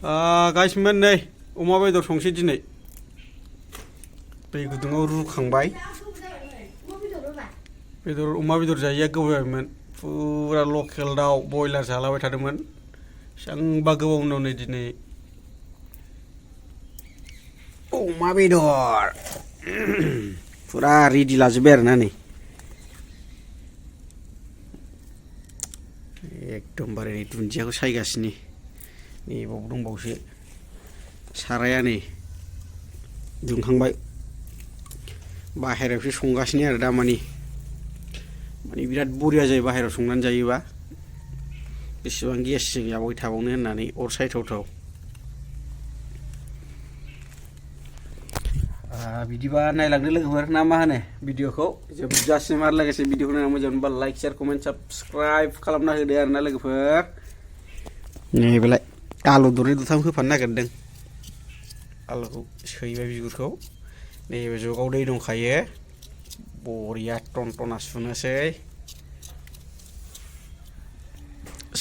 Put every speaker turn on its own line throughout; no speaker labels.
गाइसमोन नै अमा बेदर संसै दिनै दै गुदुङाव रुखांबाय अमा बेदर जायैया गोबावमोन फुरा लकेल दाउ बयलार जालाबाय थादोंमोन बेसेबांबा गोबाव उनाव नै दिनै अमा बेदर फुरा रेडि लाजोब्बाय आरोना नै एकदमबारे दुन्दियाखौ सायगासिनो नै बाव दंबावसो साराया नै दुंखांबाय बाहेरायावसो संगासिनो आरो दा माने बिराद बरिया जायो बाहेरायाव संनानै जायोबा बेसेबां गेसजों जाबाय थाबावनो होननानै अर सायथावथाव बिदिबा नायलांदो लोगोफोर ना मा होनो भिडिअखौ जोबजासिम आरो लोगोसे भिडिअखौ नायना मोजां मोनबा लाइक शेयार कमेन्ट साबस्क्राइब खालामना होदो आरोना लोगोफोर नै बेलाय आलु दरनै दरथाम होफानो नागिरदों आलुखौ सैबाय बिगुरखौ नैबे जगाव दै दंखायो बरिया टनटना सुनोसै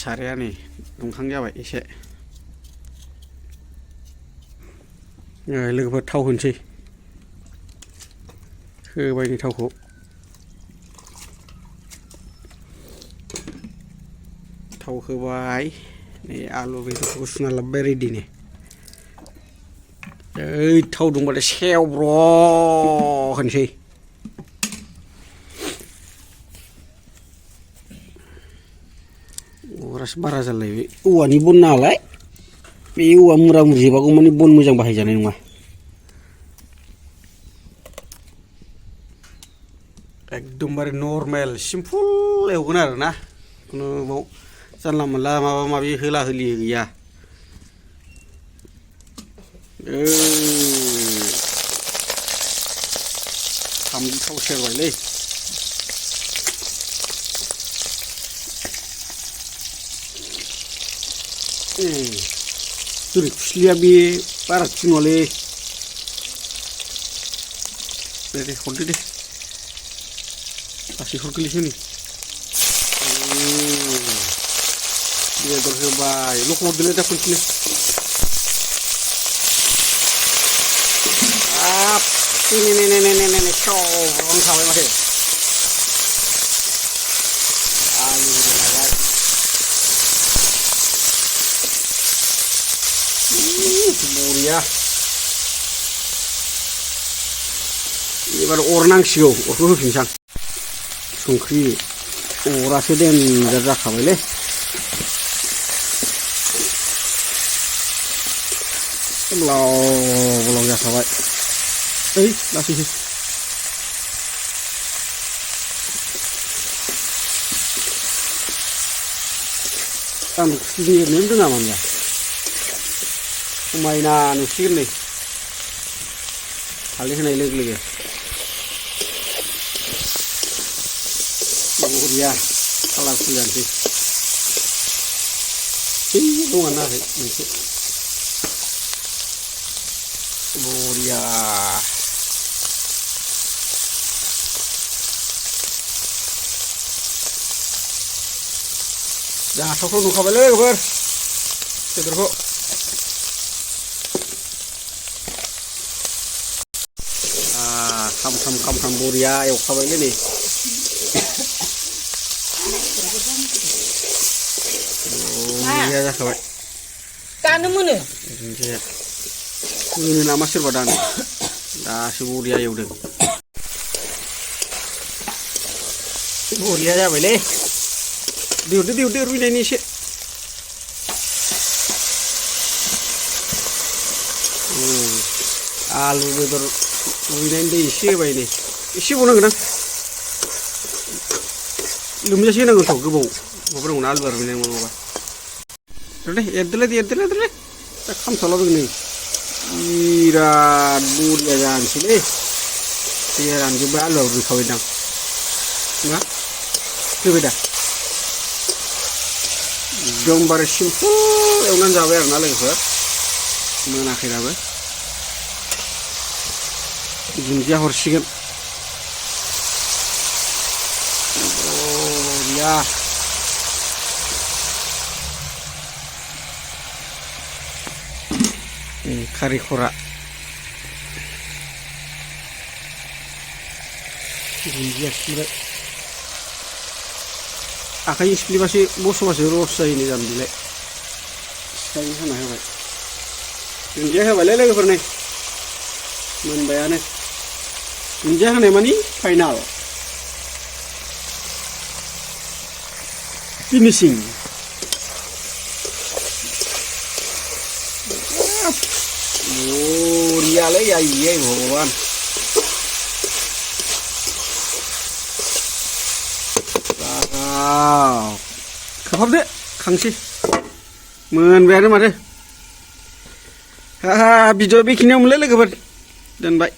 साराया नै दुंखां जाबाय एसे लोगोफोर थाव होनोसै होबाय नै थावखौ थाव होबाय नै आलु बेदरखौ सुना लाबोबाय रेडिनो ओइ थाव दुंबाथाय सेवब्र' होनसै अरासो बारा जालायबाय औवानि बन नालाय बे औवा मुरा मुरिबागौ माने बन मोजां बाहायजानाय नङा एकदमबारे नर्मेल सिम्पल एवगोन आरो ना खुनु बाव जानला मोनला माबा माबि होला होलि गैया सामब्राम थाव सेरबायलै दुरि खुस्लिया बे बारा थिनवालै दे हरदो दे गासै हरगोलैसो नै बेदर होबाय लख हरदोलै दा खनसेनो ने स्राव थाबाय माथो आलु होबाय बरिया एबार अर नांसिगौ अरखौ होफिनसां संख्रि अरासो देन्जार जाखाबायलै ब्लाव जाखाबाय ओइ लासैसो आं खुस्लिजों एरनोनो रोङा मानोबा समायना नुसिगोन नै हालदै होनाय लोगो लोगो बरिया कालारफुल जानोसै दङ नाथाय मोनसे बरिया जाथावथाव नुखाबायलै लोगोफोर बेदरखौ खामफ्राम बरिया एवखाबायलै नै बरिया जाखाबाय
दानो मोनो
मोनो नामा सोरबा दानो दासो बरिया एवदों बरिया जाबायलै देवदो रुइनायनि एसे आलु बेदर रुइनायनि दै एसे होबाय नै एसे बावनांगोन आं लोमजासे होनांगोनथ' गोबाव माबानांगौ ना आलुआ रुइनाय नङाबा दे एरदोलाय दा खामसावलाबायगोन नै बिराद बरिया जानोसैलै दैया रानजोब्बाय आलुआ रुइखाबायदां मा होबाय दा एकदमबारे सिम्पोल एवनानै जाबाय आरोना लोगोफोर मोनाखै दाबो दुन्दिया हरसिगोन बरिया खारि खरा दुन्दिया सिफ्लेबाय आखाइजों सिफ्लेबासो बस'बासो रस जायो नै जानो बिलाय सिखाजों हाना होबाय दुन्दिया होबायलै लोगोफोर नै मोनबायानो दुन्दिया होनाय मानि फाइनाल फिनिशिं बरियालै आयै भगवान खोबहाबदो खांसै मोनबायानो माथो भिडिअ बेखिनियावनोमोनलै लोगोफोर दोनबाय।